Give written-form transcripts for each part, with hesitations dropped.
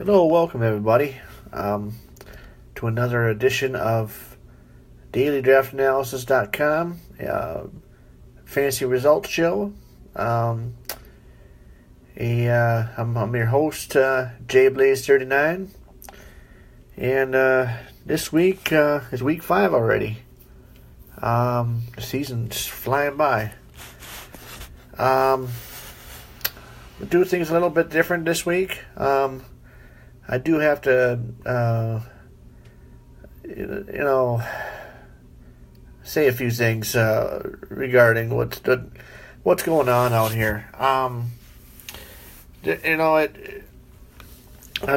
Hello, welcome everybody to another edition of DailyDraftAnalysis.com fantasy results show. I'm your host, JBlaze39, and this week is week 5 already. The season's flying by. We'll do things a little bit different this week. I do have to, say a few things regarding what's going on out here. I'm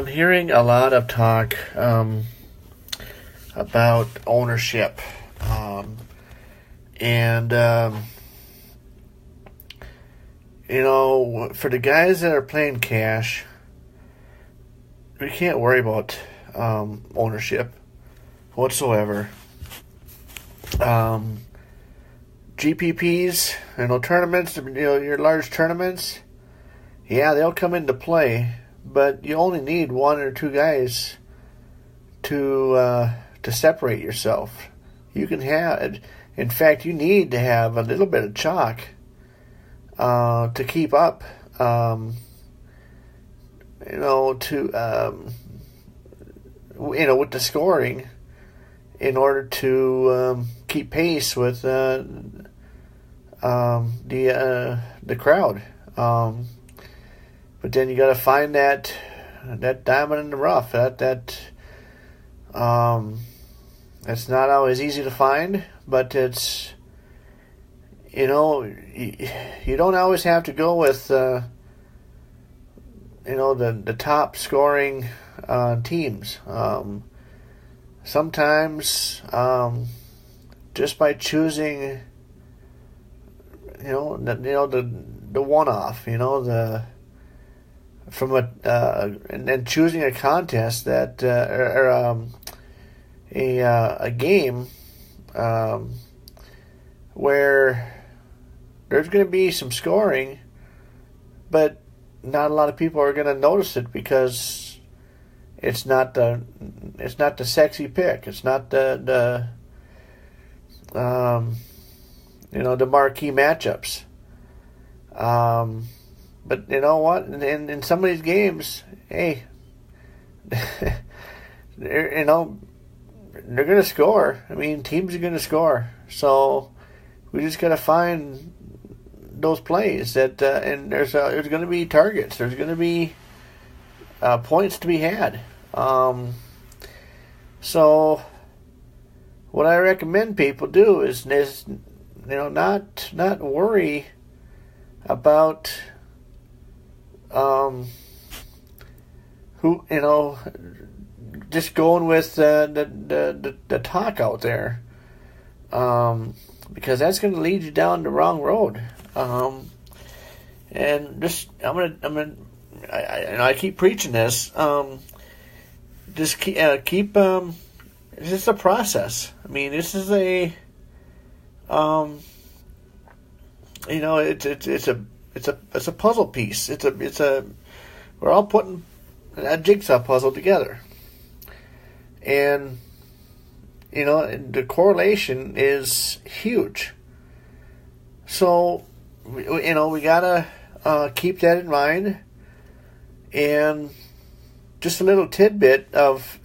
hearing a lot of talk about ownership, and for the guys that are playing cash, we can't worry about ownership whatsoever. GPPs, tournaments, your large tournaments, yeah, they'll come into play, but you only need one or two guys to separate yourself. You can have, in fact, you need to have a little bit of chalk to keep up. With the scoring, in order to keep pace with the crowd. But then you got to find that diamond in the rough. That's not always easy to find, but it's you don't always have to go with the top scoring teams. Sometimes just by choosing the one-off, and then choosing a contest that a game where there's going to be some scoring, but not a lot of people are going to notice it because it's not the sexy pick. It's not the marquee matchups. But you know what? In some of these games, hey, they're going to score. I mean, teams are going to score. So we just got to find those plays that, and there's going to be targets. There's going to be points to be had. So what I recommend people do is not worry about who just going with the talk out there, because that's going to lead you down the wrong road. And just I keep preaching this. Just keep. It's just a process. I mean, this is a. It's a puzzle piece. We're all putting a jigsaw puzzle together, and the correlation is huge. So, we gotta keep that in mind. And just a little tidbit of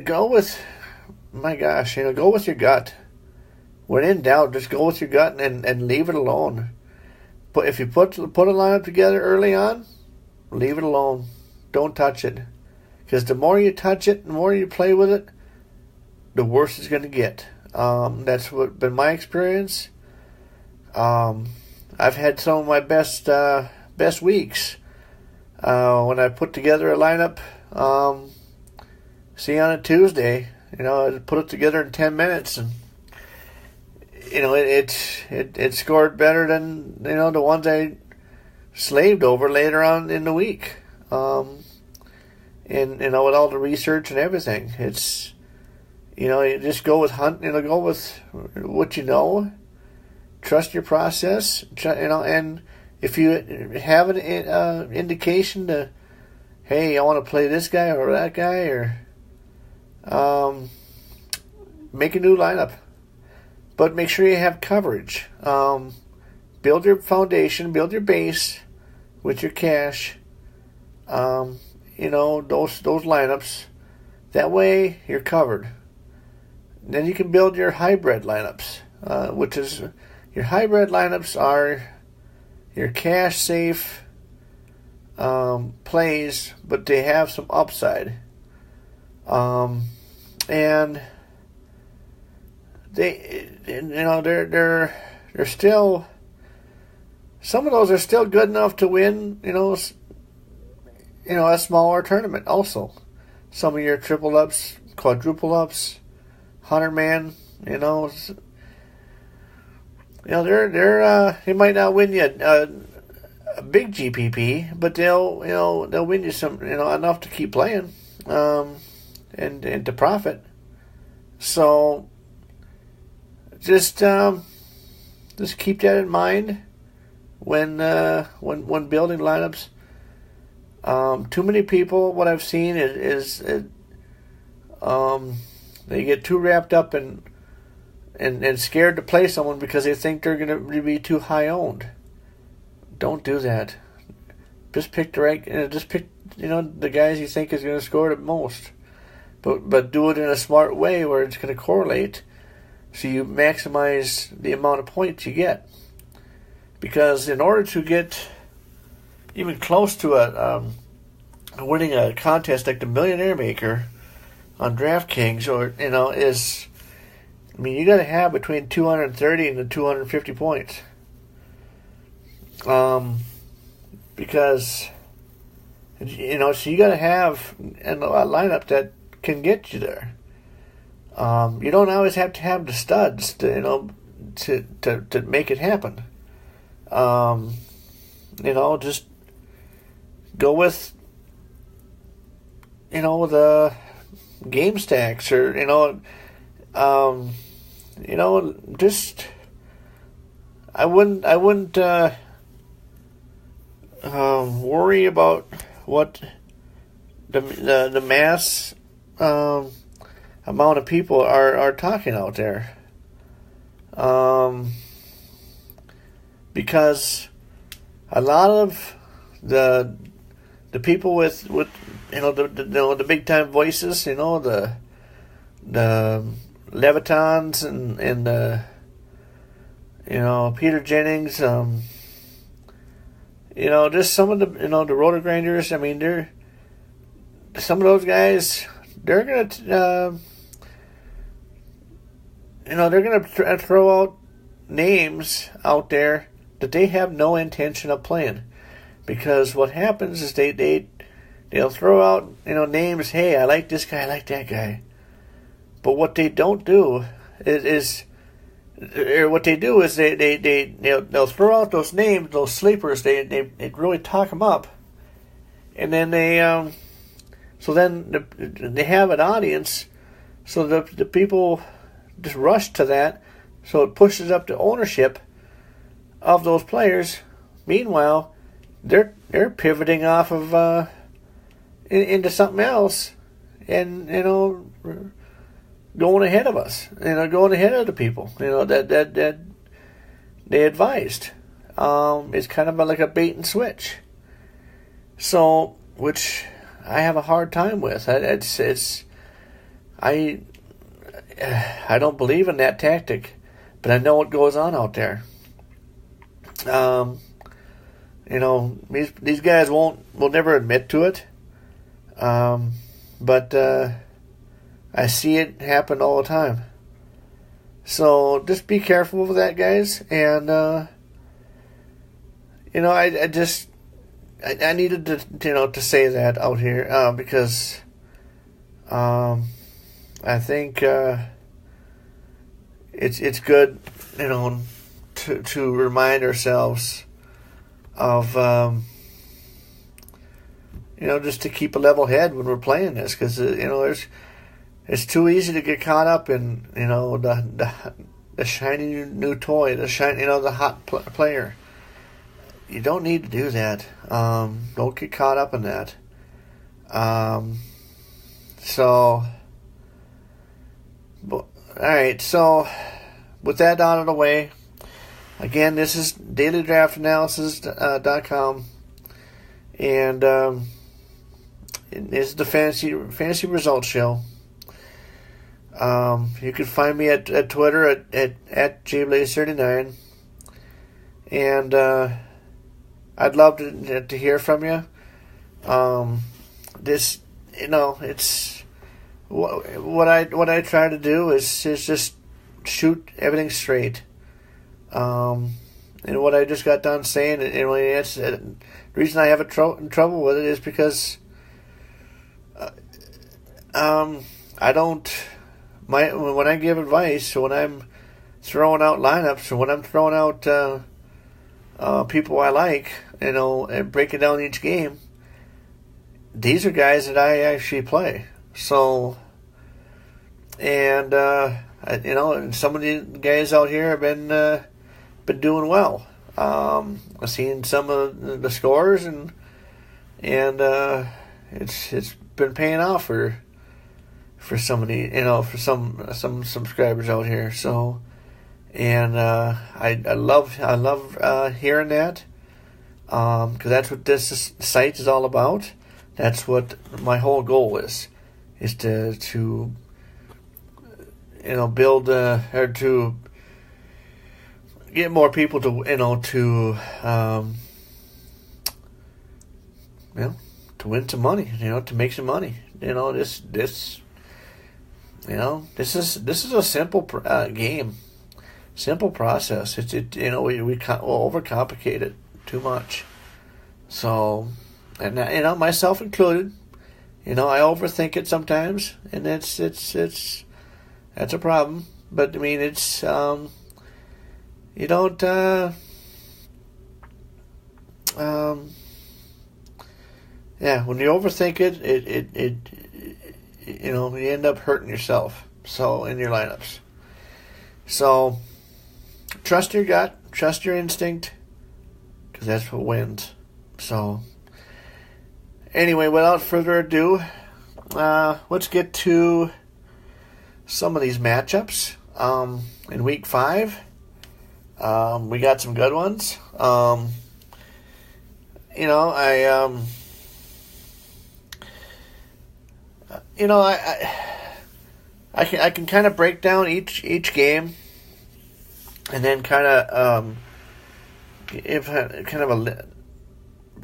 go with your gut. When in doubt, just go with your gut and leave it alone. But if you put a lineup together early on, leave it alone. Don't touch it, because the more you touch it, the more you play with it, the worse it's going to get. That's been my experience. I've had some of my best weeks when I put together a lineup. On a Tuesday, I put it together in 10 minutes, and it scored better than the ones I slaved over later on in the week. And with all the research and everything, it's you just go with go with what you know. Trust your process, and if you have an indication to hey, I want to play this guy or that guy, or make a new lineup. But make sure you have coverage. Build your foundation, build your base with your cash. Those lineups. That way you're covered. Then you can build your hybrid lineups, which is your hybrid lineups are your cash safe plays, but they have some upside. And they're still, some of those are still good enough to win, a smaller tournament also. Some of your triple ups, quadruple ups, 100-man, they might not win you a big GPP, but they'll win you some, enough to keep playing, and to profit. So just keep that in mind when building lineups. Too many people, what I've seen is they get too wrapped up and scared to play someone because they think they're going to be too high owned. Don't do that. Just pick the guys you think is going to score the most, but do it in a smart way where it's going to correlate, so you maximize the amount of points you get. Because in order to get even close to winning a contest like the Millionaire Maker on DraftKings, you got to have between 230 and 250 points. Because so you got to have a lineup that can get you there. You don't always have to have the studs to make it happen. Just go with the game stacks, or just I wouldn't worry about what the mass amount of people are talking out there, because a lot of the people with the big time voices, the Levitons and Peter Jennings, just some of the Roto Grinders. I mean, some of those guys, they're gonna throw out names out there that they have no intention of playing, because what happens is they'll throw out names. Hey, I like this guy, I like that guy, but what they don't do is they'll throw out those names, those sleepers. They really talk them up, and then they have an audience, so the people just rush to that, so it pushes up the ownership of those players. Meanwhile, they're pivoting off of into something else, and going ahead of us, going ahead of the people, that they advised. It's kind of like a bait and switch. So, which I have a hard time with. I don't believe in that tactic, but I know what goes on out there. These guys will never admit to it. But I see it happen all the time. So just be careful with that, guys. And I needed to say that out here, because I think it's good to remind ourselves of just to keep a level head when we're playing this, because it's too easy to get caught up in the shiny new toy, the hot player. You don't need to do that. Don't get caught up in that. So, all right. So, with that out of the way, again, this is dailydraftanalysis.com, and it's the fantasy results show. You can find me at Twitter at jblaze39, and I'd love to hear from you. This, it's what I try to do is just shoot everything straight. And what I just got done saying, it's the reason I have trouble with it is because I don't. When I give advice, or when I'm throwing out lineups, or when I'm throwing out people I like, and breaking down each game, these are guys that I actually play. So, and and some of the guys out here have been doing well. I've seen some of the scores, and it's been paying off for some of the for some subscribers out here. So, and I love hearing that, because that's what this site is all about. That's what my whole goal is to build or to get more people to to win some money, to make some money. This is a simple game, simple process. We overcomplicate it too much. So, and myself included, I overthink it sometimes, and that's a problem. But I mean, it's you don't when you overthink it you end up hurting yourself. So in your lineups. So trust your gut, trust your instinct, because that's what wins. So anyway, without further ado, let's get to some of these matchups. In week 5, we got some good ones. I can kind of break down each game, and then kind of give kind of a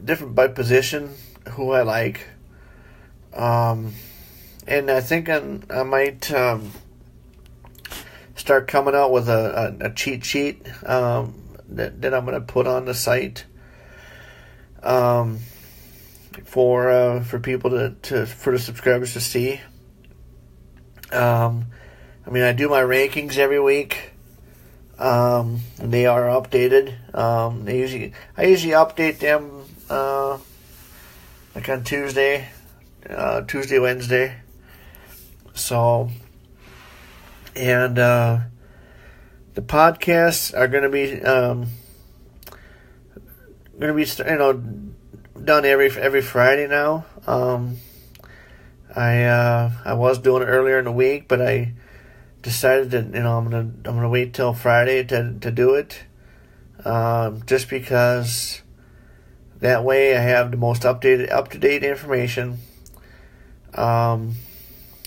different by position who I like, and I think I might start coming out with a cheat sheet that I'm going to put on the site for people for the subscribers to see. I do my rankings every week. And they are updated. I usually update them like on Tuesday, Wednesday. So, and the podcasts are going to be done every Friday now. I was doing it earlier in the week, but I decided that I'm gonna wait till Friday to do it, just because that way I have the most up to date information.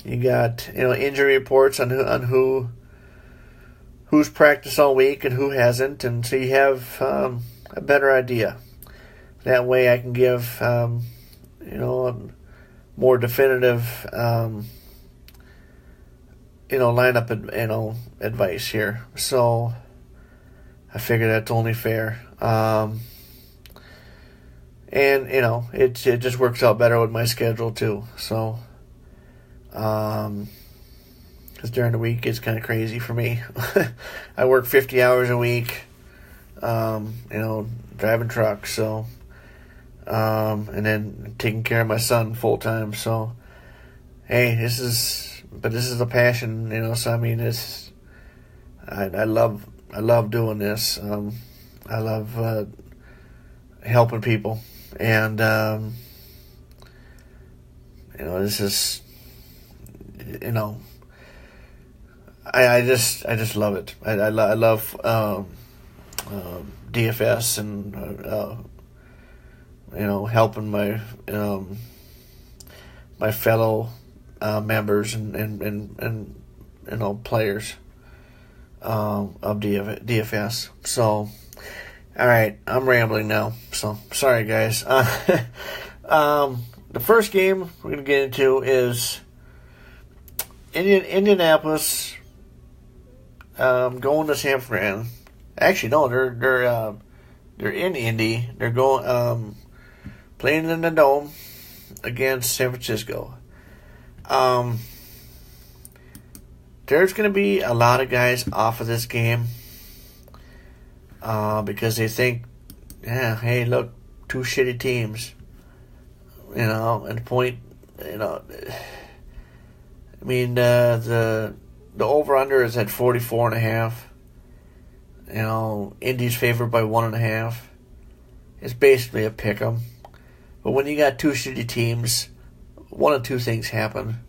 You got injury reports on who's practiced all week and who hasn't, and so you have a better idea. That way I can give a more definitive lineup advice here. So I figure that's only fair. And it just works out better with my schedule too. So because during the week it's kind of crazy for me. I work 50 hours a week, driving trucks, so and then taking care of my son full time. So hey, this is a passion, so I mean I love doing this. I love This is, I just love it. I love DFS and helping my fellow members and players of DFS. So, all right, I'm rambling now. So sorry, guys. The first game we're going to get into is Indianapolis going to San Fran. Actually, no, they're in Indy. They're going playing in the Dome against San Francisco. There's going to be a lot of guys off of this game because they think, hey, look, two shitty teams. And the point, I mean, the over-under is at 44.5. Indy's favored by 1.5. It's basically a pick 'em. But when you got two shitty teams, one of two things happen.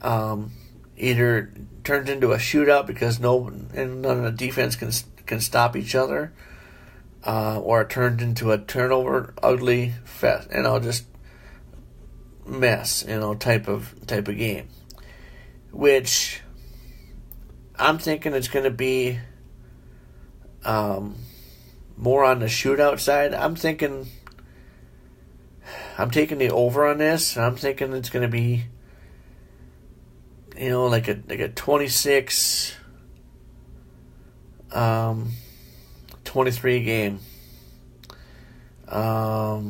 Either turns into a shootout because none of the defense can stop each other, or it turns into a turnover, ugly fest, just mess, type of game. Which I'm thinking it's going to be more on the shootout side. I'm taking the over on this. I'm thinking it's going to be, like a 26, 23 game. Or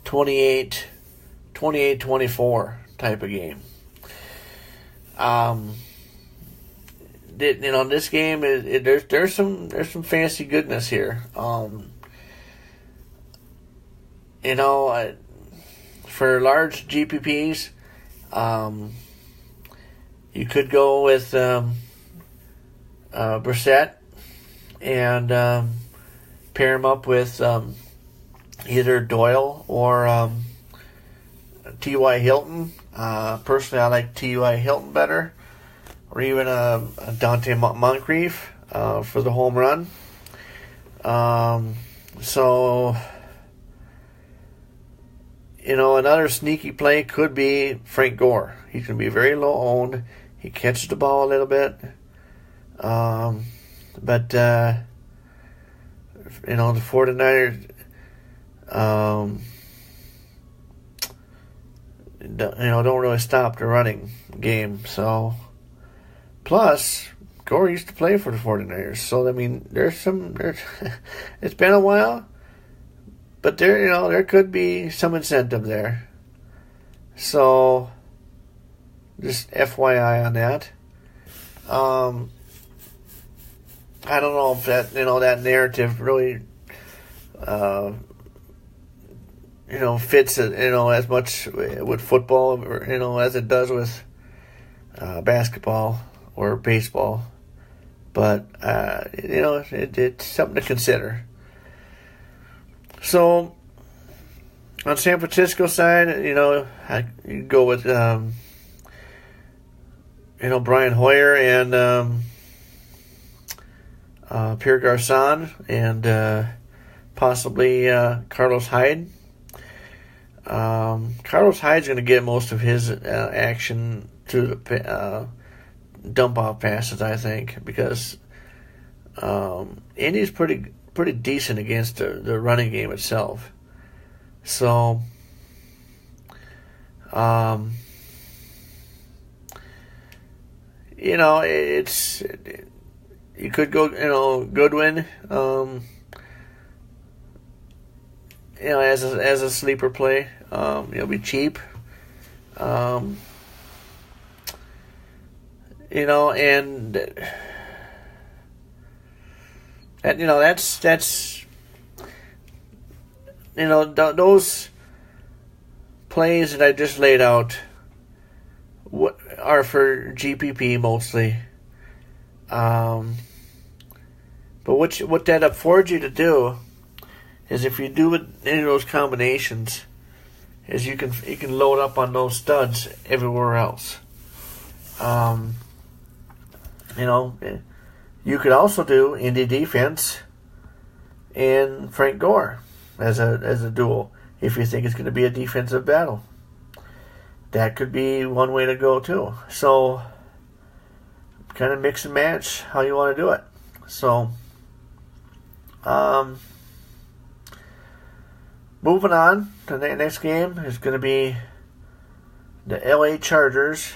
28, 24 type of game. This game there's some fancy goodness here. For large GPPs, you could go with Brissett and pair him up with either Doyle or T.Y. Hilton. Personally, I like T.Y. Hilton better, or even Dante Moncrief for the home run. Another sneaky play could be Frank Gore. He can be very low owned. He catches the ball a little bit. But the 49ers, don't really stop the running game. So, plus, Gore used to play for the 49ers. So, I mean, there's it's been a while. But there could be some incentive there. So, just FYI on that. I don't know if that that narrative really fits as much with football or as it does with basketball or baseball. But it's something to consider. So, on San Francisco side, I go with, Brian Hoyer and Pierre Garçon and possibly Carlos Hyde. Carlos Hyde's going to get most of his action through the dump-off passes, I think, because Indy's pretty decent against the running game itself. So, it's you could go, Goodwin, as a sleeper play. Be cheap. And that's those plays that I just laid out are for GPP mostly. But what that affords you to do is if you do any of those combinations, is you can load up on those studs everywhere else. You know, you could also do Indy Defense and Frank Gore as a duel if you think it's going to be a defensive battle. That could be one way to go too. So kind of mix and match how you want to do it. So moving on to the next game is going to be the LA Chargers.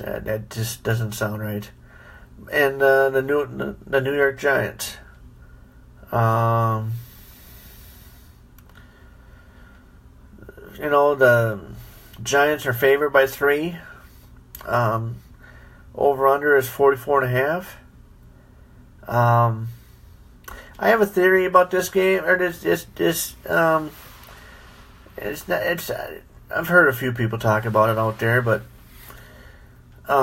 That just doesn't sound right. And the New York Giants. You know, the Giants are favored by 3. Over under is 44.5. I have a theory about this game, or this. It's not. It's. I've heard a few people talk about it out there, but you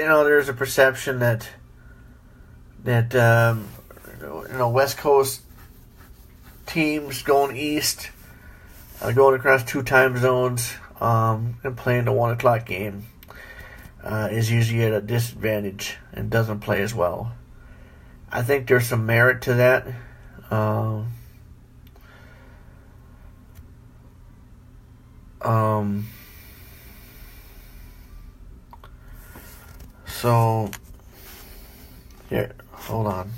know, there's a perception that West Coast teams going east, going across 2 time zones, and playing the 1 o'clock game is usually at a disadvantage and doesn't play as well. I think there's some merit to that. So, here, hold on.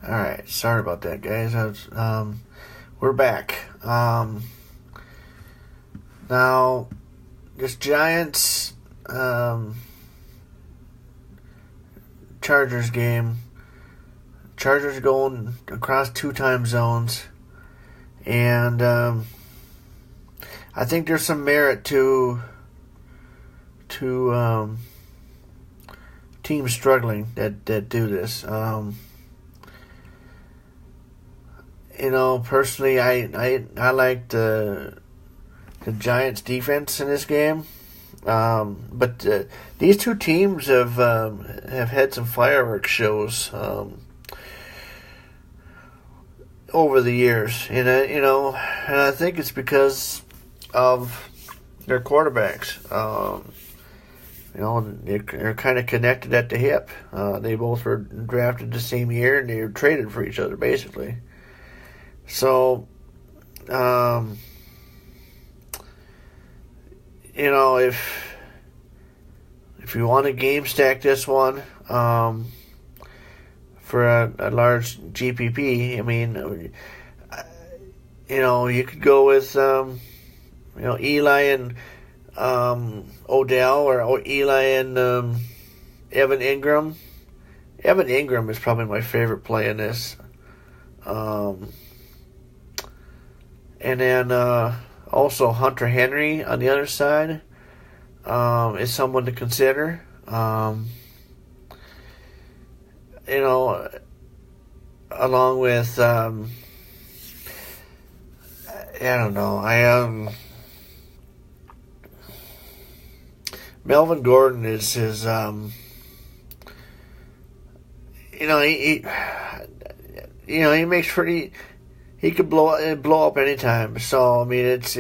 Alright, sorry about that, guys. We're back. Now, this Giants Chargers game. Chargers going across 2 time zones, and I think there's some merit to teams struggling that do this. You know, personally, I like the Giants defense in this game, but these 2 teams have had some fireworks shows over the years, and I think it's because of their quarterbacks. They're kind of connected at the hip. They both were drafted the same year, and they were traded for each other, basically. So, if you want to game stack this one for a large GPP, I mean, you could go with Eli and Odell, or Eli and Evan Ingram. Evan Ingram is probably my favorite play in this. And then also Hunter Henry on the other side is someone to consider. Along with I don't know. Melvin Gordon is his. He makes pretty. He could blow up anytime. So I mean, it's.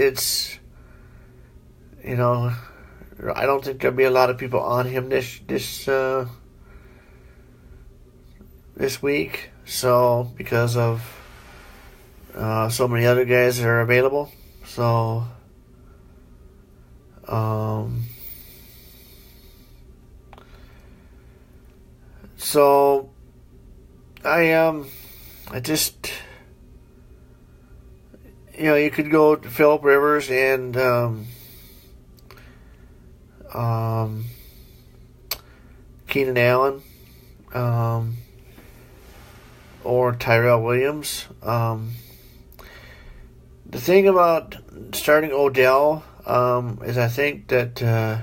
I don't think there'll be a lot of people on him this week. So because of so many other guys that are available. So I just, you could go to Phillip Rivers and Keenan Allen, or Tyrell Williams. The thing about starting Odell is I think that the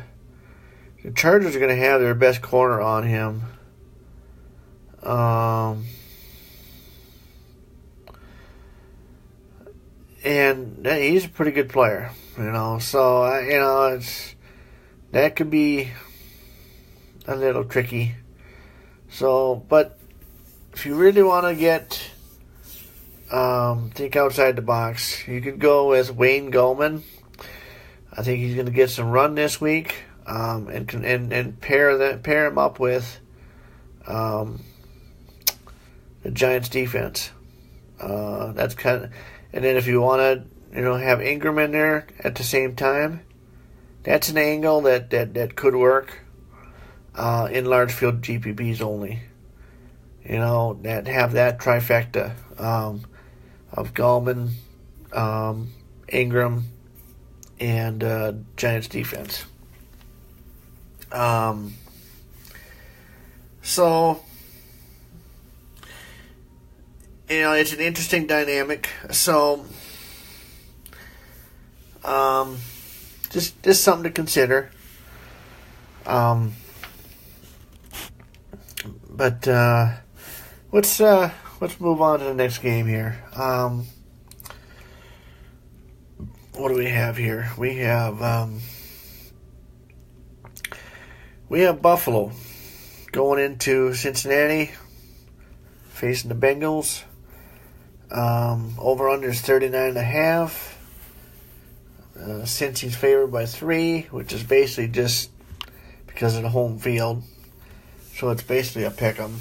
Chargers are going to have their best corner on him. And he's a pretty good player, so that could be a little tricky. So, but if you really want to get think outside the box. You could go with Wayne Gallman. I think he's going to get some run this week, and pair him up with the Giants defense. That's kind of, and then if you want to, have Ingram in there at the same time, that's an angle that could work in large field GPPs only. That have that trifecta of Gallman, Ingram, and Giants defense. So, it's an interesting dynamic. So, just something to consider. But let's move on to the next game here. What do we have here? We have Buffalo going into Cincinnati, facing the Bengals. Over under is 39.5. Cincy's favored by 3, which is basically just because of the home field. So it's basically a pick 'em.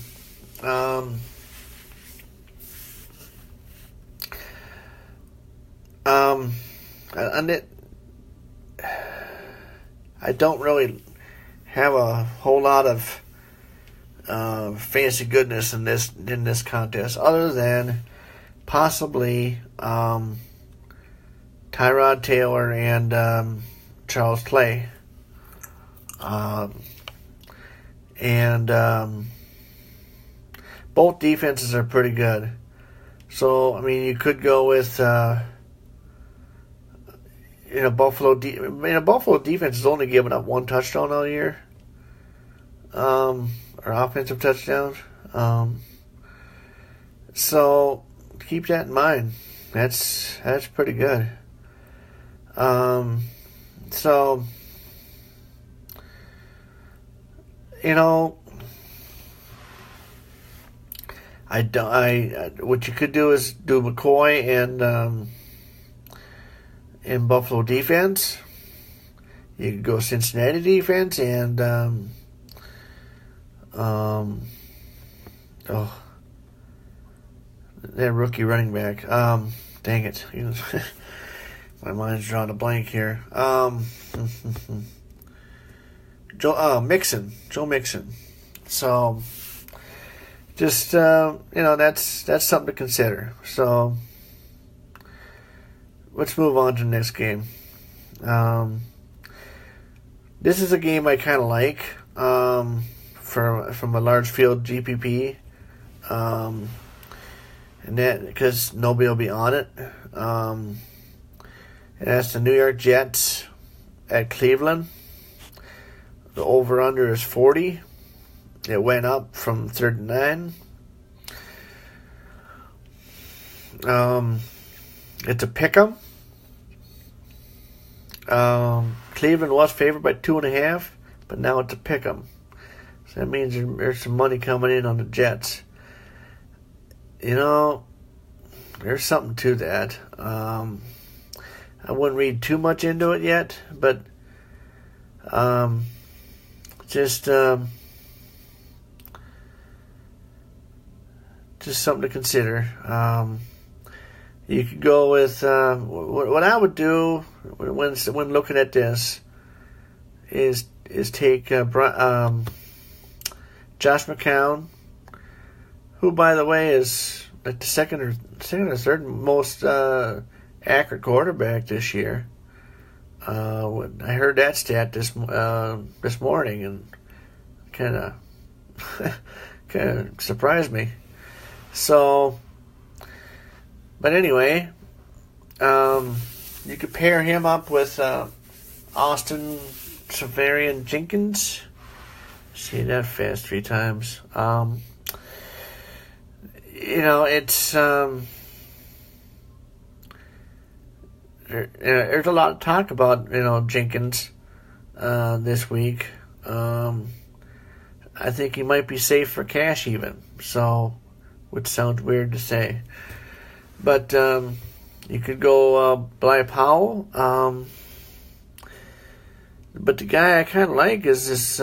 I don't really have a whole lot of fancy goodness in this contest, other than possibly Tyrod Taylor and Charles Clay. And both defenses are pretty good. So, you could go with Buffalo defense has only given up 1 touchdown all year, or offensive touchdowns. So keep that in mind. That's pretty good. So what you could do is do McCoy and Buffalo defense. You could go Cincinnati defense and that rookie running back. Dang it. My mind's drawing a blank here. Joe Mixon. So just that's something to consider. So let's move on to the next game. This is a game I kind of like from a large field GPP, and that because nobody will be on it. And that's the New York Jets at Cleveland. The over-under is 40. It went up from 39. It's a pick'em. Cleveland was favored by 2.5, but now it's a pick'em. So that means there's some money coming in on the Jets. There's something to that. I wouldn't read too much into it yet, but just something to consider. You could go with what I would do when looking at this is take Josh McCown, who by the way is like the second or third most accurate quarterback this year. I heard that stat this morning and kind of surprised me. So, but anyway, you could pair him up with Austin Seferian Jenkins. Say that fast 3 times. It's there's a lot of talk about Jenkins this week. I think he might be safe for cash even. So, which sounds weird to say, But you could go Bly Powell. But the guy I kind of like is this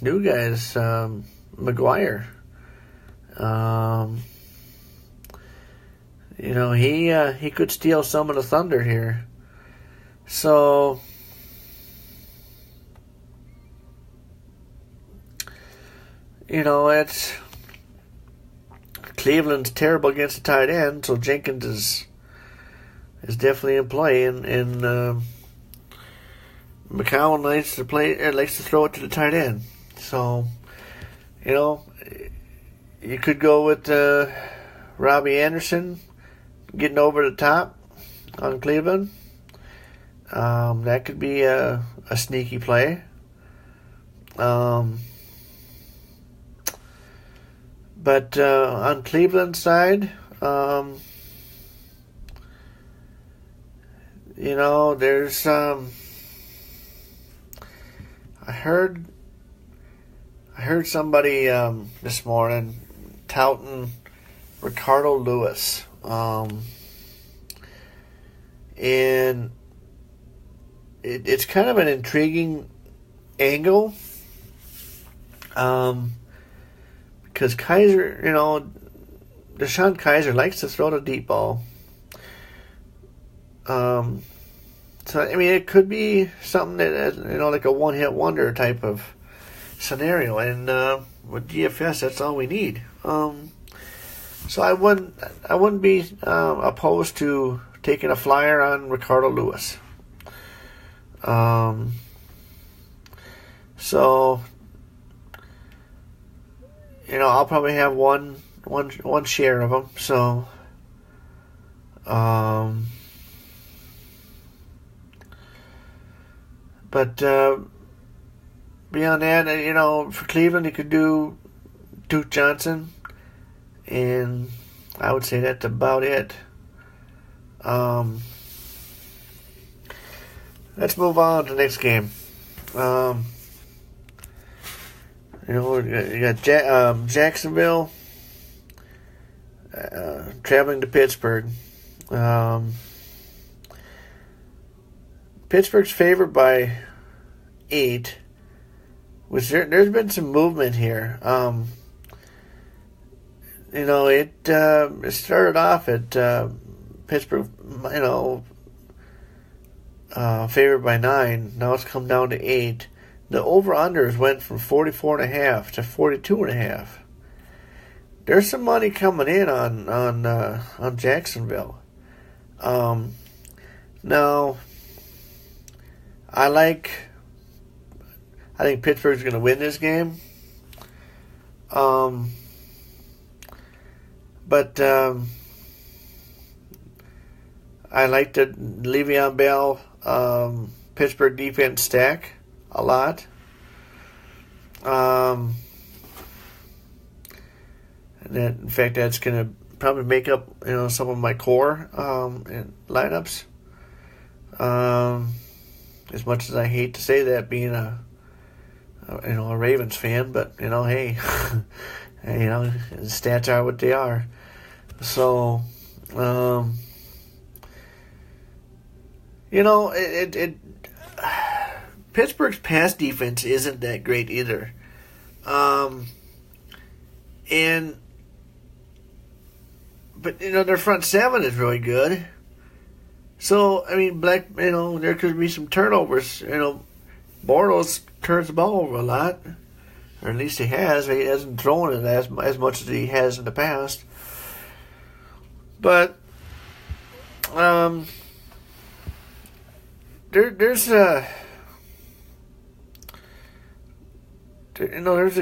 new guy, this McGuire. He could steal some of the thunder here. So, it's Cleveland's terrible against the tight end, so Jenkins is definitely in play, and McCown likes to throw it to the tight end. So, you could go with Robbie Anderson getting over the top on Cleveland. That could be a sneaky play. But on Cleveland's side, there's I heard somebody this morning touting Ricardo Lewis, and it's kind of an intriguing angle, because Kaiser, DeShone Kizer likes to throw the deep ball. So, it could be something that, like a one-hit wonder type of scenario. And with DFS, that's all we need. So I wouldn't be opposed to taking a flyer on Ricardo Lewis. So, I'll probably have one share of them. So, but beyond that, for Cleveland, you could do Duke Johnson, and I would say that's about it. Let's move on to the next game. You got Jacksonville traveling to Pittsburgh. Pittsburgh's favored by 8. Which there's been some movement here. It started off at Pittsburgh, favored by 9. Now it's come down to 8. The over-unders went from 44.5 to 42.5. There's some money coming in on Jacksonville. Now, I think Pittsburgh's going to win this game. But I like the Le'Veon Bell Pittsburgh defense stack a lot. And that, in fact, that's going to probably make up some of my core lineups. As much as I hate to say that, being a Ravens fan, but hey, stats are what they are. So, Pittsburgh's pass defense isn't that great either, but their front seven is really good. So there could be some turnovers. Bortles turns the ball over a lot, or at least he has. He hasn't thrown it as much as he has in the past. But there's a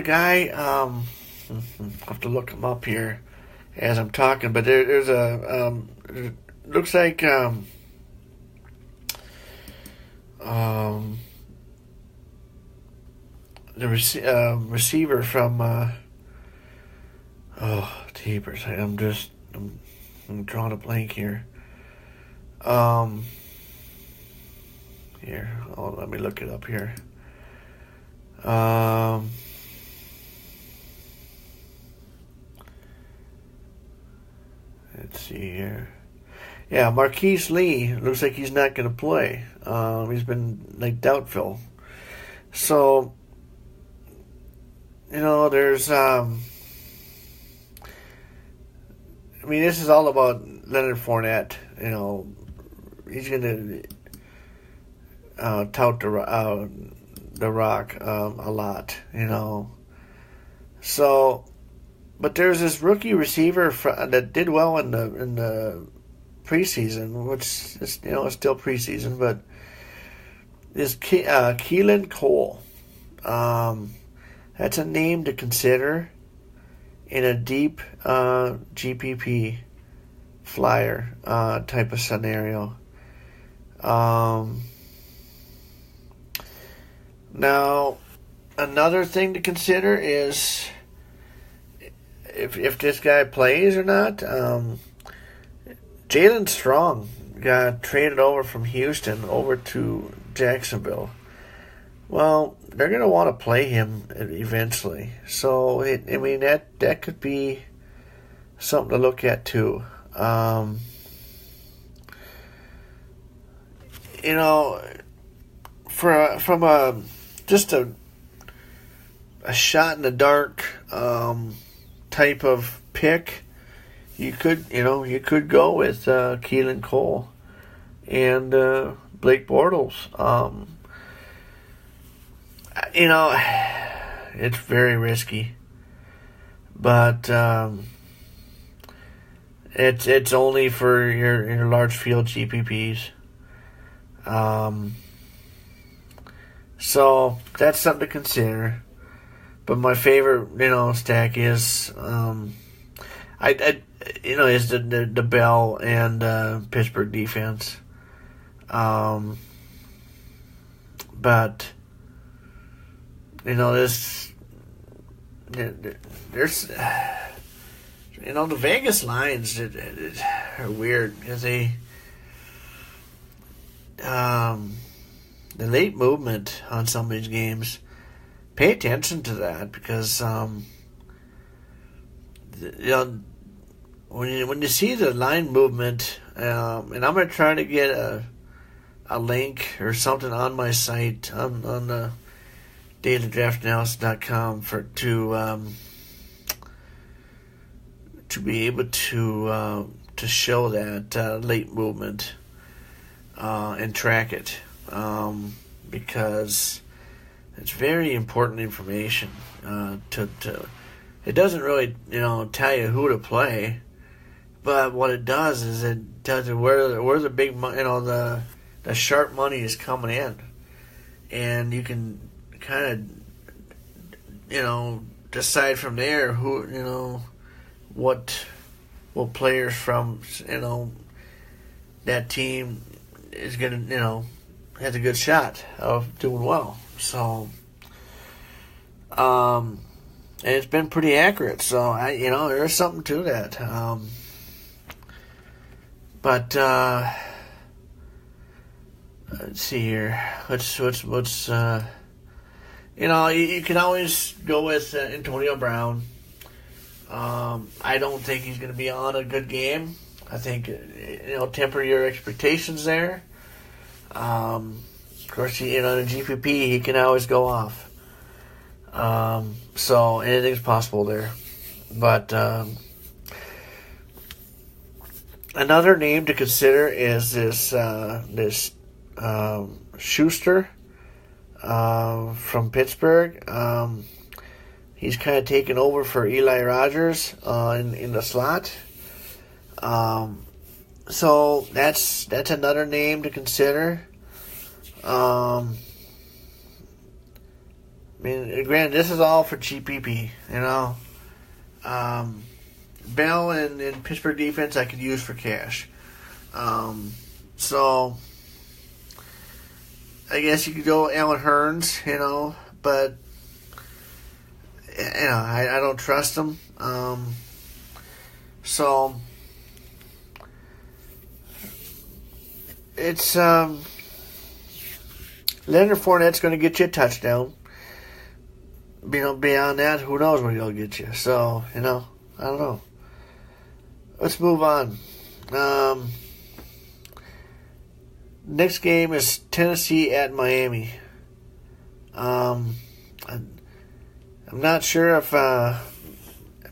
guy. I have to look him up here as I'm talking. But there's a looks like the receiver from Teepers. I'm drawing a blank here. Let me look it up here. Let's see here. Yeah, Marquise Lee looks like he's not going to play. He's been like doubtful. So, there's this is all about Leonard Fournette. He's going to tout the Rock a lot. So, but there's this rookie receiver that did well in the preseason, which is still preseason, but is Keelan Cole. That's a name to consider in a deep GPP flyer type of scenario. Now, another thing to consider is if this guy plays or not. Jalen Strong got traded over from Houston over to Jacksonville. Well, they're going to want to play him eventually. So, that could be something to look at too. From a shot in the dark type of pick, you could go with Keelan Cole and Blake Bortles. It's very risky, but it's only for your large field GPPs. So that's something to consider. But my favorite, stack is is the Bell and Pittsburgh defense. But there's the Vegas lines are weird because the late movement on some of these games. Pay attention to that because when you see the line movement, and I'm gonna try to get a link or something on my site on the dailydraftanalysis.com to be able to show that late movement and track it because it's very important information. It doesn't really tell you who to play, but what it does is it tells you where the big the sharp money is coming in, and you can kind of decide from there who what players from that team is gonna has a good shot of doing well. So and it's been pretty accurate, so there's something to that. But let's see here. What's you can always go with Antonio Brown. I don't think he's going to be on a good game. I think temper your expectations there. Of course, in a GPP he can always go off. So anything's possible there. But another name to consider is this Schuster from Pittsburgh. He's kind of taken over for Eli Rogers in the slot. So that's another name to consider. Granted, this is all for GPP, Bell and Pittsburgh defense I could use for cash. So I guess you could go Allen Hurns, but I don't trust him. So it's Leonard Fournette's going to get you a touchdown. Beyond that, who knows what he'll get you. So, I don't know. let's move on. Next game is Tennessee at Miami. I'm not sure if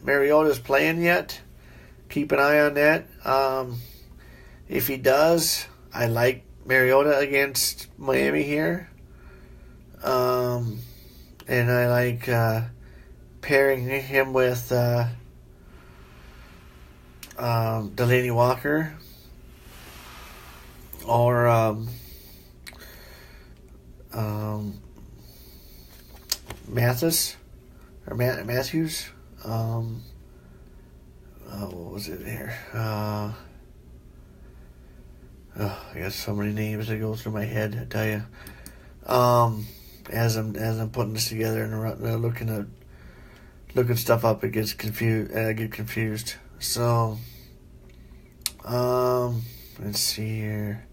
Mariota's playing yet. Keep an eye on that. If he does, I like Mariota against Miami here. And I like pairing him with Delaney Walker or Matthews. What was it here? I got so many names that go through my head. I tell you. As I'm putting this together and looking stuff up, it gets confused. I get confused. So, let's see here.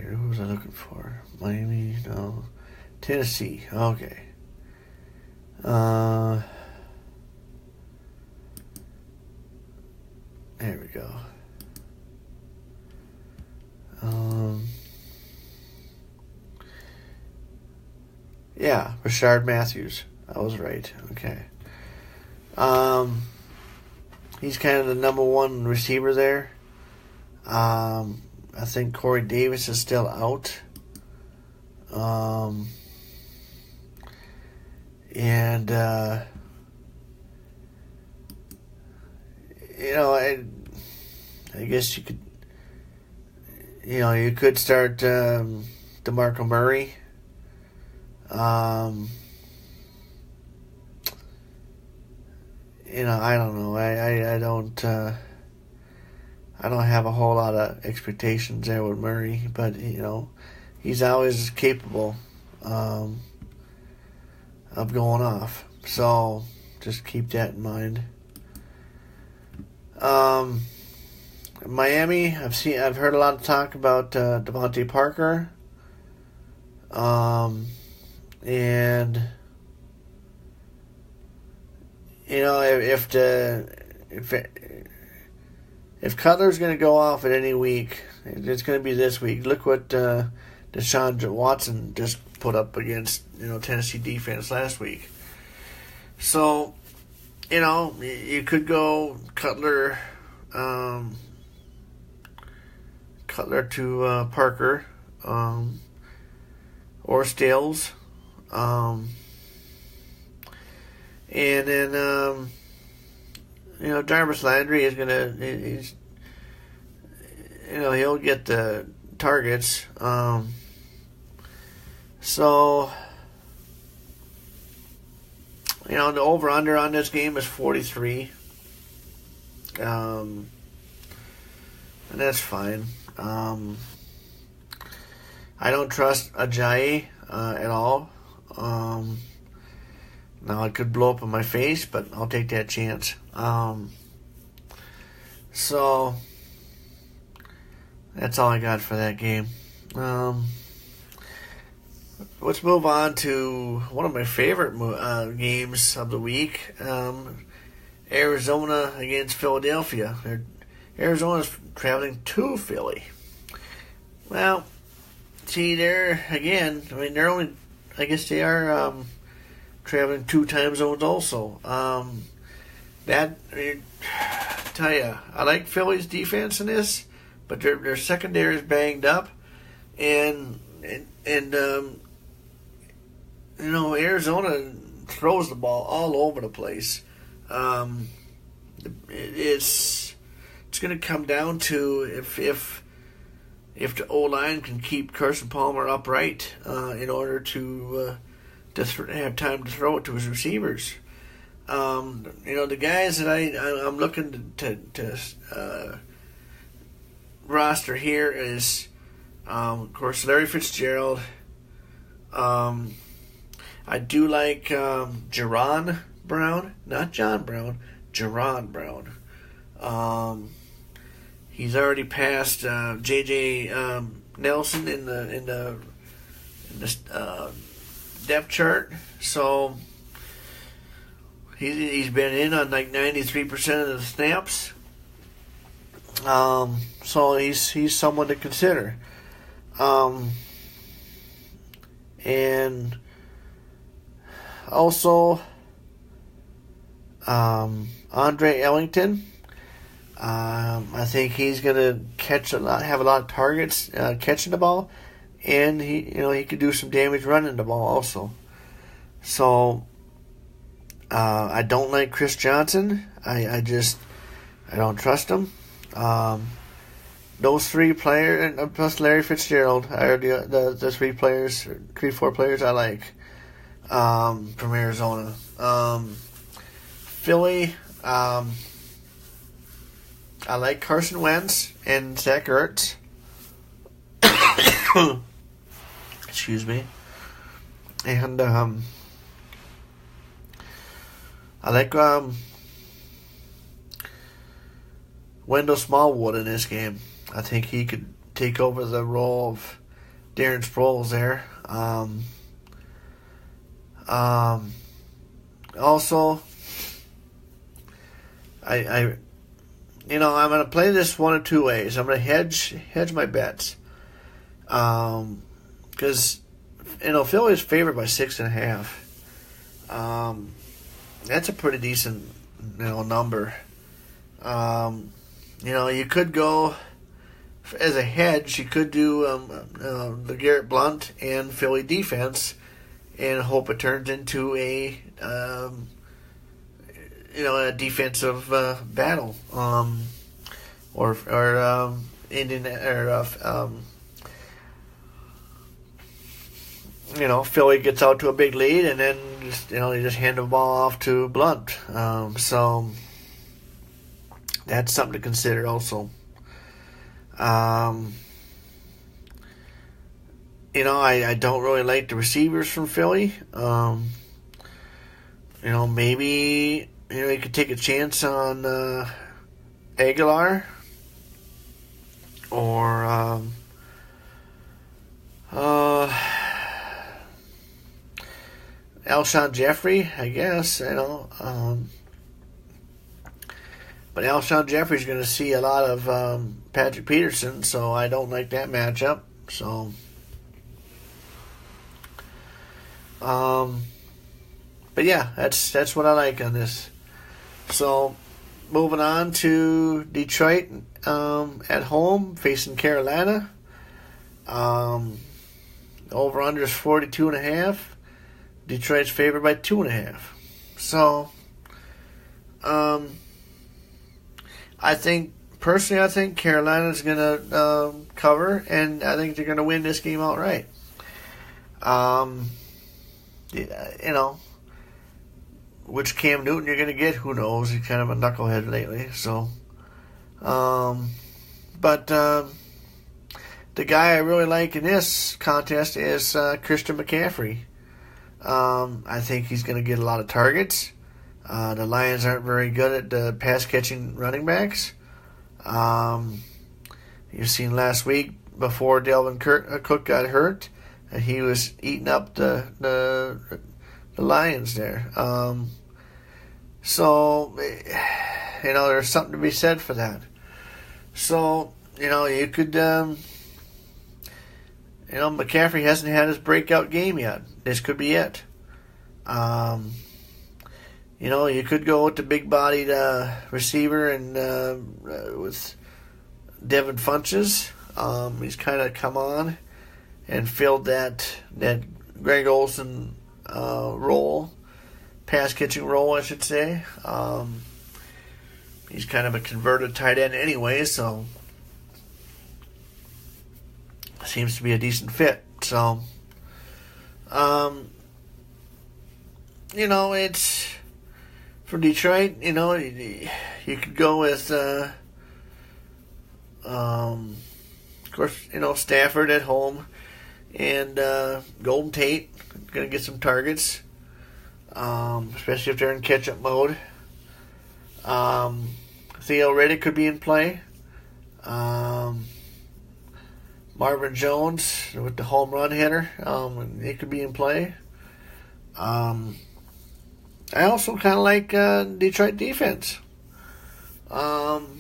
Who was I looking for? Miami? No. Tennessee. Okay. There we go. Yeah, Rashard Matthews. I was right. Okay. He's kind of the number one receiver there. I think Corey Davis is still out. And I guess you could, you could start DeMarco Murray. I don't know. I don't have a whole lot of expectations there with Murray, but he's always capable of going off. So just keep that in mind. Miami, I've heard a lot of talk about Devontae Parker. And if Cutler's going to go off at any week, it's going to be this week. Look what Deshaun Watson just put up against Tennessee defense last week. So you could go Cutler to Parker or Stills. And then Jarvis Landry is he'll get the targets. So the over under on this game is 43. And that's fine. I don't trust Ajayi at all. Now it could blow up in my face, but I'll take that chance. So that's all I got for that game. Let's move on to one of my favorite games of the week. Arizona against Philadelphia. Arizona's traveling to Philly. Well, see there again. They're only. I guess they are traveling 2 time zones also. Tell you, I like Philly's defense in this, but their secondary is banged up, and Arizona throws the ball all over the place. It's going to come down to if the O-line can keep Carson Palmer upright in order to have time to throw it to his receivers. The guys that I'm looking to roster here is, of course, Larry Fitzgerald. I do like Jaron Brown, not John Brown, Jaron Brown. He's already passed J.J. Nelson in the depth chart, so He's been in on like 93% of the snaps. So he's someone to consider. And also, Andre Ellington. I think he's gonna have a lot of targets catching the ball, and he could do some damage running the ball also. So I don't like Chris Johnson. I don't trust him. Those three players, plus Larry Fitzgerald, are the 4 players I like from Arizona. Philly, I like Carson Wentz and Zach Ertz. Excuse me. And I like Wendell Smallwood in this game. I think he could take over the role of Darren Sproles there. Also, I'm going to play this one of two ways. I'm going to hedge my bets. Because, Philly's favored by 6.5. That's a pretty decent, number. You could go as a hedge. You could do the Garrett Blount and Philly defense, and hope it turns into a defensive battle, or Indian Philly gets out to a big lead, and then you just hand the ball off to Blount. So that's something to consider also. I don't really like the receivers from Philly. Maybe you could take a chance on Aguilar or Alshon Jeffrey, I guess. But Alshon Jeffrey's going to see a lot of Patrick Peterson, so I don't like that matchup. So, but yeah, that's what I like on this. So, moving on to Detroit at home facing Carolina. Over under is 42.5. Detroit's favored by 2.5. So, I think Carolina's going to cover, and I think they're going to win this game outright. Which Cam Newton you're going to get, who knows? He's kind of a knucklehead lately. So, but the guy I really like in this contest is Christian McCaffrey. I think he's going to get a lot of targets. The Lions aren't very good at the pass-catching running backs. You've seen last week, before Dalvin Cook got hurt, he was eating up the Lions there. So, there's something to be said for that. So, you could, McCaffrey hasn't had his breakout game yet. This could be it. You could go with the big-bodied receiver and with Devin Funchess. He's kind of come on and filled that Greg Olsen role, pass-catching role, I should say. He's kind of a converted tight end anyway, so seems to be a decent fit. So, it's for Detroit. You could go with, of course, Stafford at home, and Golden Tate going to get some targets, especially if they're in catch-up mode. Theo Riddick could be in play. Marvin Jones with the home run hitter, he could be in play. I also kind of like Detroit defense.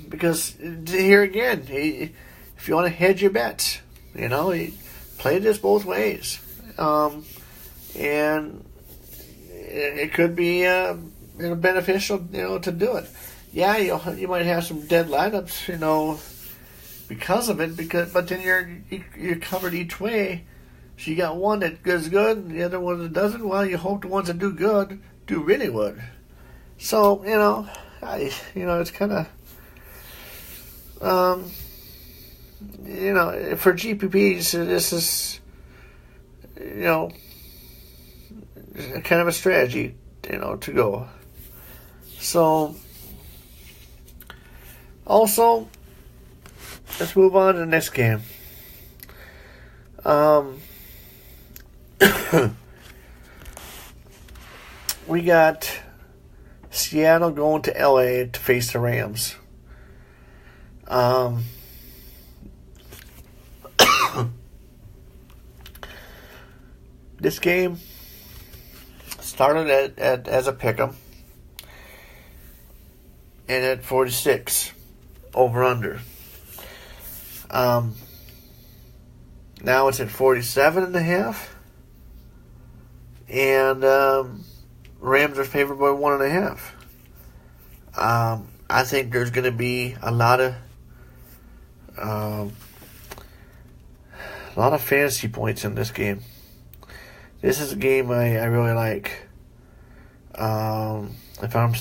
Because here again, if you want to hedge your bets, he played this both ways. And it could be beneficial, to do it. Yeah, you might have some dead lineups, because of it. But then you're covered each way. So you got one that does good, and the other one that doesn't. Well, you hope the ones that do good do really good. So it's kind of for GPPs, this is kind of a strategy, to go. So also, let's move on to the next game. We got Seattle going to LA to face the Rams. This game started as a pick'em, and at 46 over under. Now it's at 47.5, and Rams are favored by 1.5. I think there's going to be a lot of fantasy points in this game. This is a game I really like. If I'm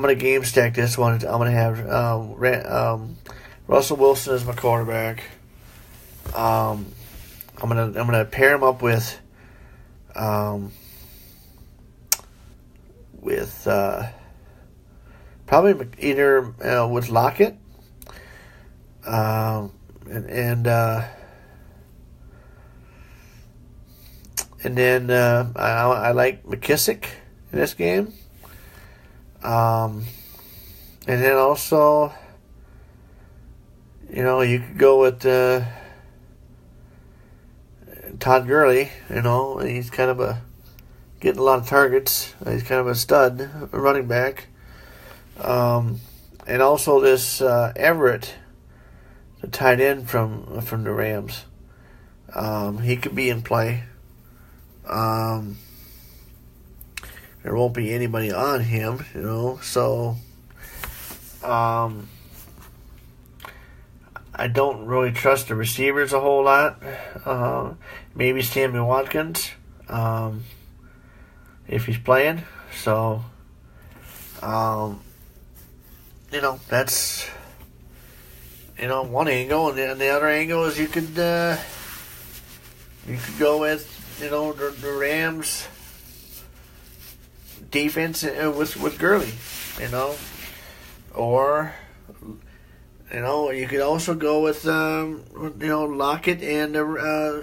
going to game stack this one, I'm going to have Russell Wilson as my quarterback. I'm gonna pair him up with probably either with Lockett, and then I like McKissick in this game, and then also you could go with Todd Gurley. He's kind of getting a lot of targets. He's kind of a stud, a running back. And also this Everett, the tight end from the Rams. He could be in play. There won't be anybody on him, so I don't really trust the receivers a whole lot. Maybe Sammy Watkins, if he's playing. So, that's one angle, and the other angle is you could go with the Rams defense with Gurley, or. You could also go with Lockett and the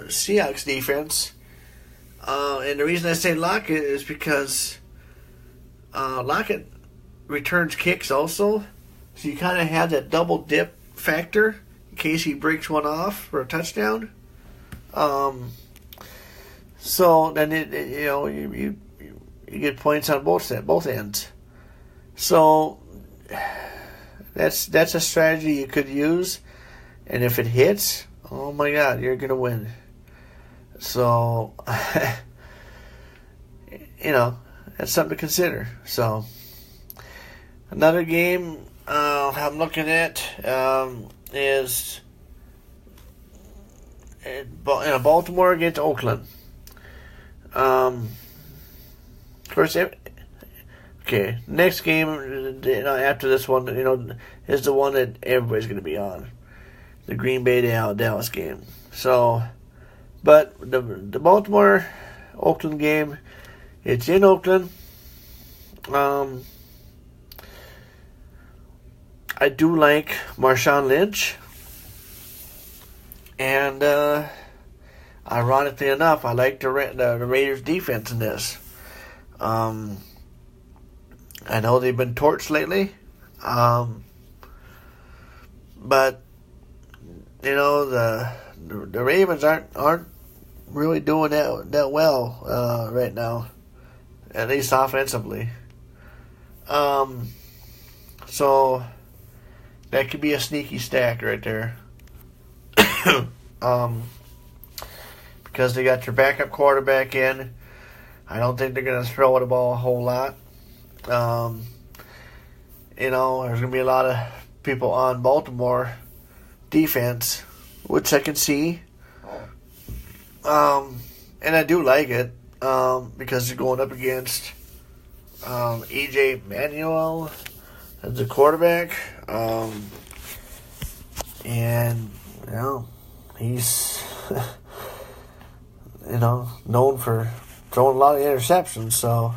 Seahawks defense. And the reason I say Lockett is because Lockett returns kicks also. So you kind of have that double dip factor in case he breaks one off for a touchdown. So then you get points on both ends. So That's a strategy you could use, and if it hits, oh my God, you're gonna win. So, that's something to consider. So, another game I'm looking at is Baltimore against Oakland. First. Okay, next game, after this one, is the one that everybody's going to be on. The Green Bay Dallas game. So, but the Baltimore-Oakland game, it's in Oakland. I do like Marshawn Lynch. And, ironically enough, I like the Raiders' defense in this. I know they've been torched lately, but the Ravens aren't really doing that well right now. at least offensively. So that could be a sneaky stack right there. Because they got your backup quarterback in. I don't think they're going to throw the ball a whole lot. There's going to be a lot of people on Baltimore defense, which I can see. And I do like it because they're going up against E.J. Manuel as the quarterback. And, he's, known for throwing a lot of interceptions. So,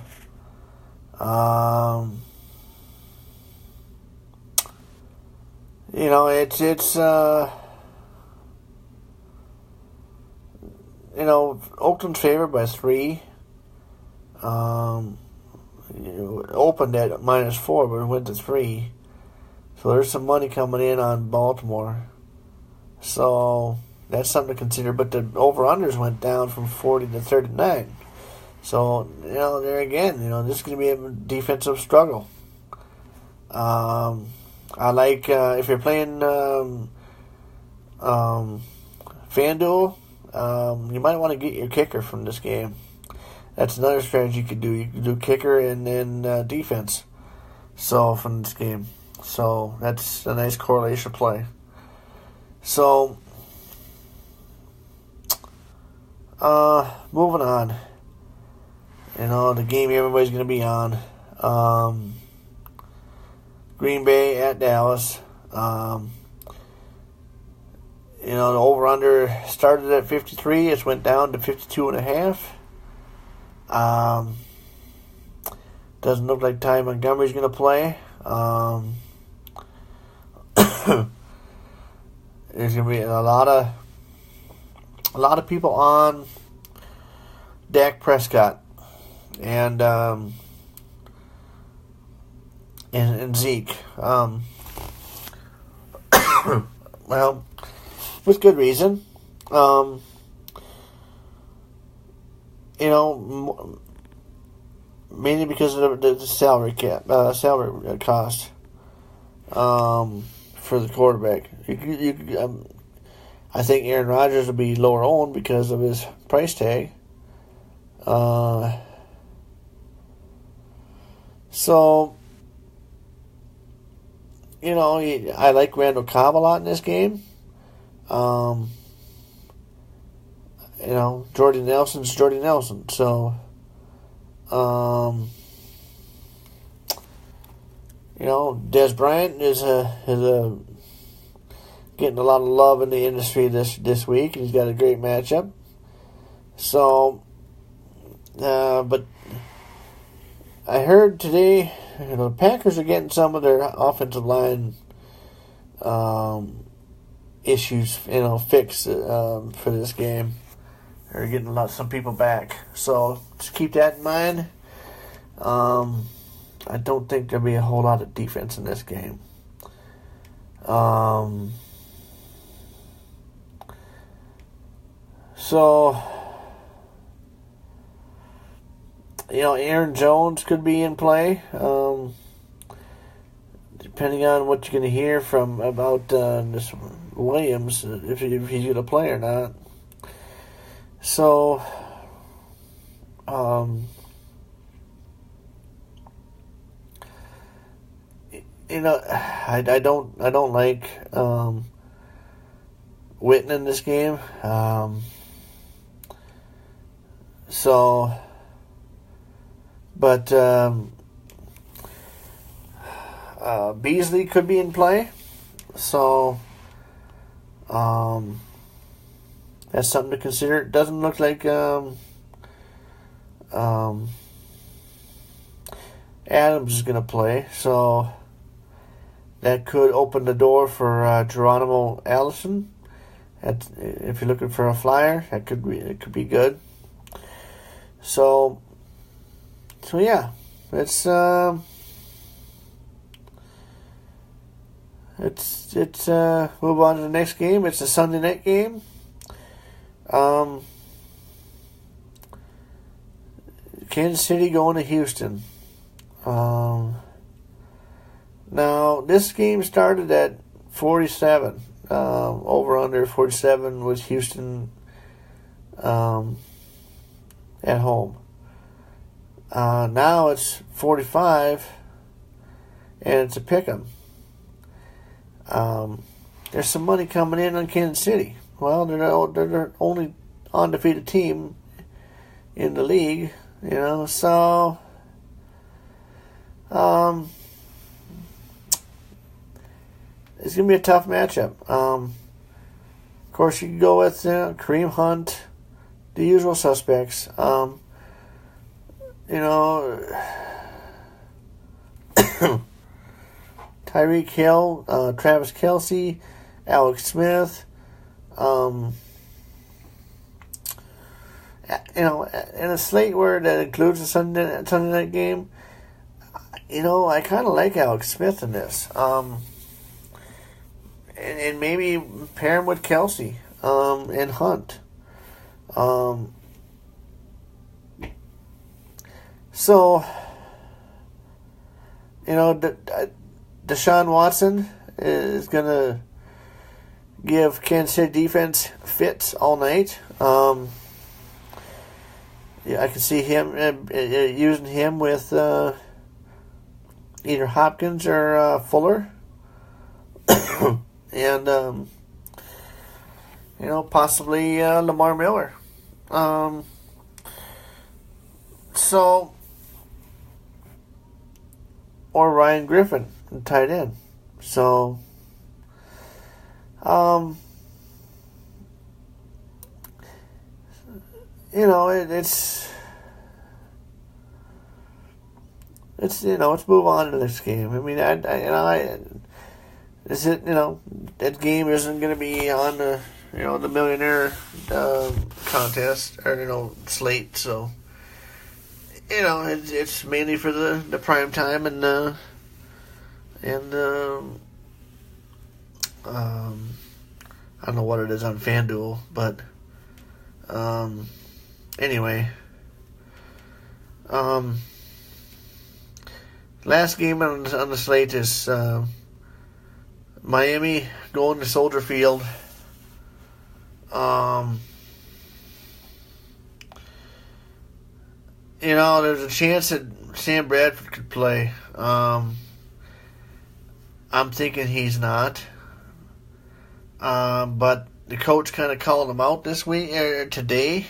it's Oakland's favored by 3. Opened at -4, but it went to 3. So there's some money coming in on Baltimore. So that's something to consider. But the over-unders went down from 40 to 39. So, there again, this is going to be a defensive struggle. I like, if you're playing FanDuel, you might want to get your kicker from this game. That's another strategy you could do. You could do kicker and then defense. So, from this game. So, that's a nice correlation play. So, moving on. The game everybody's going to be on. Green Bay at Dallas. The over-under started at 53. It went down to 52.5. Doesn't look like Ty Montgomery's going to play. There's going to be a lot of people on Dak Prescott and Zeke. Well, with good reason. Mainly because of the salary cost for the quarterback. I think Aaron Rodgers will be lower owned because of his price tag. So, I like Randall Cobb a lot in this game. Jordy Nelson's Jordy Nelson. So, Dez Bryant is getting a lot of love in the industry this week. He's got a great matchup. So, but I heard today, the Packers are getting some of their offensive line issues, fixed for this game. They're getting some people back. So just keep that in mind. I don't think there'll be a whole lot of defense in this game. So, Aaron Jones could be in play. Depending on what you're going to hear about this Williams, if he's going to play or not. So, I don't like Witten in this game. But Beasley could be in play. So, that's something to consider. It doesn't look like Adams is going to play. So, that could open the door for Geronimo Allison. If you're looking for a flyer, it could be good. So yeah, let's move on to the next game. It's a Sunday night game. Kansas City going to Houston. Now, this game started at 47. Over under 47 was Houston at home. Now it's 45, and it's a pick'em. There's some money coming in on Kansas City. Well, they're the only undefeated team in the league, so it's going to be a tough matchup. Of course, you can go with Kareem Hunt, the usual suspects. Tyreek Hill, Travis Kelce, Alex Smith. In a slate where that includes a Sunday night game, I kind of like Alex Smith in this. And maybe pair him with Kelce and Hunt. So, Deshaun Watson is going to give Kansas City defense fits all night. I can see him using him with either Hopkins or Fuller. And, possibly Lamar Miller. Or Ryan Griffin, tight end. So, let's move on to this game. I mean, that game isn't going to be on the millionaire contest or slate. So, it's mainly for the prime time and I don't know what it is on FanDuel, but anyway, last game on the slate is Miami going to Soldier Field. There's a chance that Sam Bradford could play. I'm thinking he's not. But the coach kind of called him out this week or today,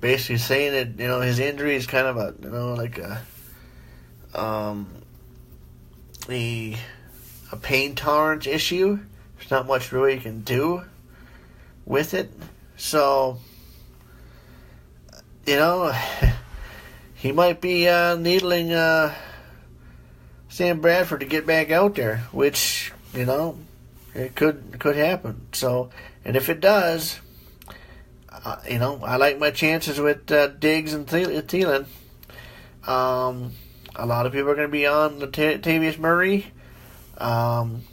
basically saying that his injury is kind of a pain tolerance issue. There's not much really you can do with it. So, he might be needling Sam Bradford to get back out there, which, it could happen. So, and if it does, I like my chances with Diggs and Thielen. A lot of people are going to be on Latavius Murray, and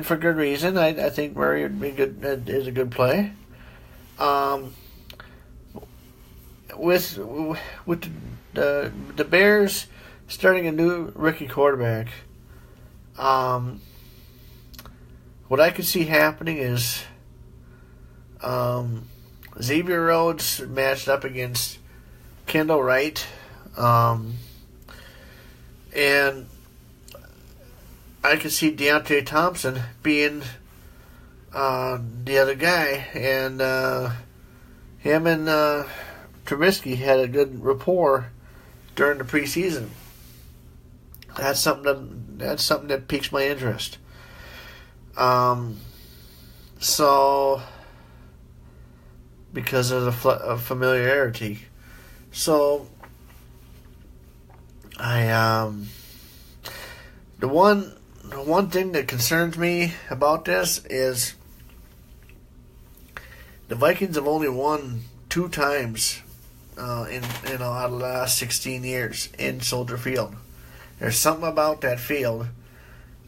for good reason. I think Murray would be good. Is a good play. With the Bears starting a new rookie quarterback, what I could see happening is Xavier Rhodes matched up against Kendall Wright, and I could see Deontay Thompson being the other guy, and him and Trubisky had a good rapport during the preseason. That's something that piques my interest. So because of the familiarity, so the one thing that concerns me about this is the Vikings have only won 2 times in out of the last 16 years in Soldier Field. There's something about that field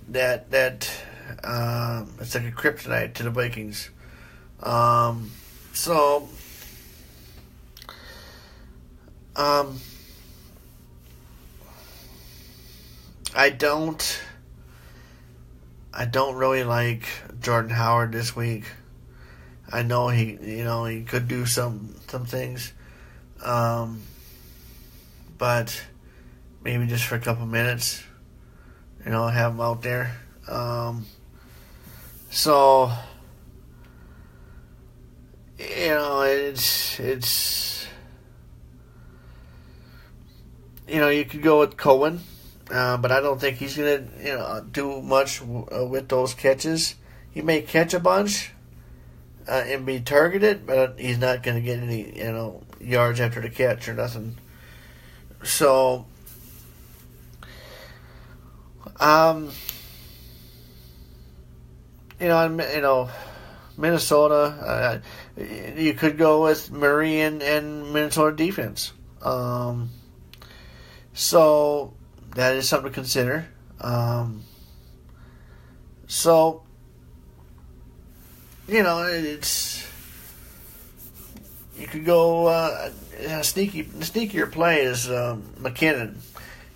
that it's like a kryptonite to the Vikings. I don't really like Jordan Howard this week. I know he could do some things, but maybe just for a couple minutes, have him out there. So it's you could go with Cohen, but I don't think he's gonna do much with those catches. He may catch a bunch and be targeted, but he's not gonna get any yards after the catch or nothing. So Minnesota, you could go with Murray and Minnesota defense. So that is something to consider. It's you could go a sneakier play is McKinnon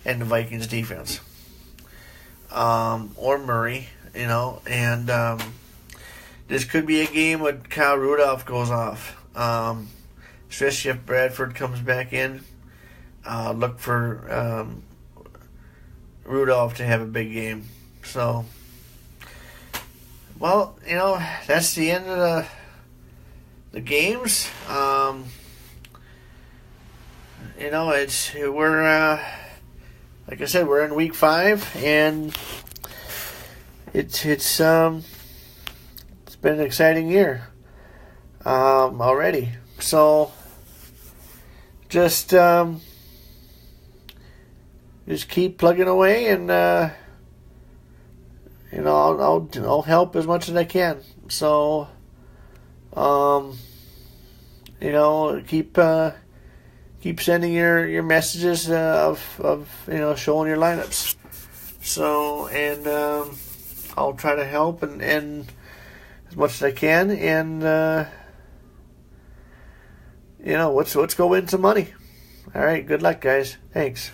and the Vikings defense, or Murray, and this could be a game when Kyle Rudolph goes off, especially if Bradford comes back in. Look for Rudolph to have a big game. So, well, that's the end of the games. We're like I said, we're in week 5, and it's been an exciting year already. So just keep plugging away, and I'll help as much as I can. So keep sending your messages of showing your lineups. So, and I'll try to help and as much as I can, and let's go win some money. All right, good luck, guys. Thanks.